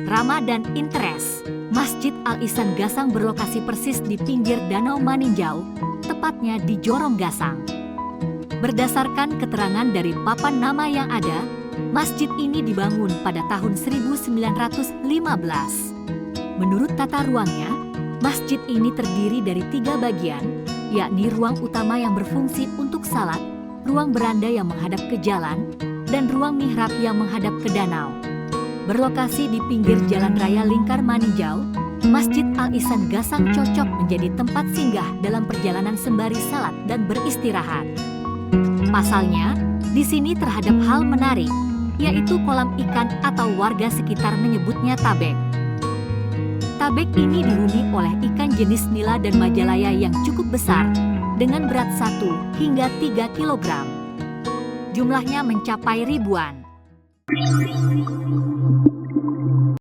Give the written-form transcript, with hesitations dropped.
Ramah dan interest. Masjid Al-Ihsan Gasang berlokasi persis di pinggir Danau Maninjau, tepatnya di Jorong Gasang. Berdasarkan keterangan dari papan nama yang ada, masjid ini dibangun pada tahun 1915. Menurut tata ruangnya, masjid ini terdiri dari 3 bagian, yakni ruang utama yang berfungsi untuk salat, ruang beranda yang menghadap ke jalan, dan ruang mihrab yang menghadap ke danau. Berlokasi di pinggir Jalan Raya Lingkar Maninjau, Masjid Al-Ihsan Gasang cocok menjadi tempat singgah dalam perjalanan sembari salat dan beristirahat. Pasalnya, di sini terhadap hal menarik, yaitu kolam ikan atau warga sekitar menyebutnya tabek. Tabek ini dihuni oleh ikan jenis nila dan majalaya yang cukup besar, dengan berat 1 hingga 3 kg. Jumlahnya mencapai ribuan.